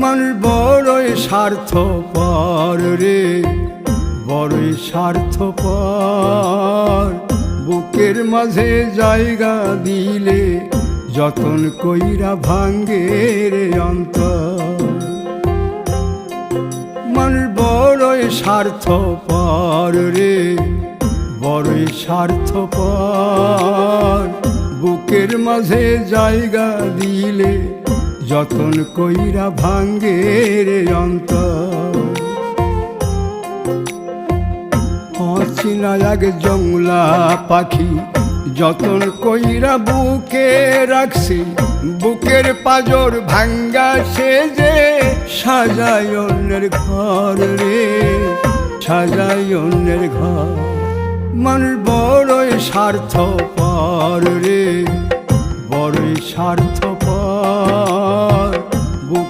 মানুষ বড়ই স্বার্থপর রে, বড়ই স্বার্থপর। বুকের মাঝে জায়গা দিলে যতন কইরা ভাঙ্গে রে অন্তর। মানুষ বড়ই স্বার্থপর রে, বড়ই স্বার্থপর। বুকের মাঝে জায়গা দিলে যতন কইরা ভাঙ্গে রে অন্তর। অচিনা এক জংলা পাখি যতন কইরা বুকে রাখছি, বুকের পাজর ভাঙ্গা সে যে সাজায় অন্যের ঘর রে, সাজায় অন্যের ঘর। মানুষ বড়ই স্বার্থপর রে, বড়ই স্বার্থপর। বুকে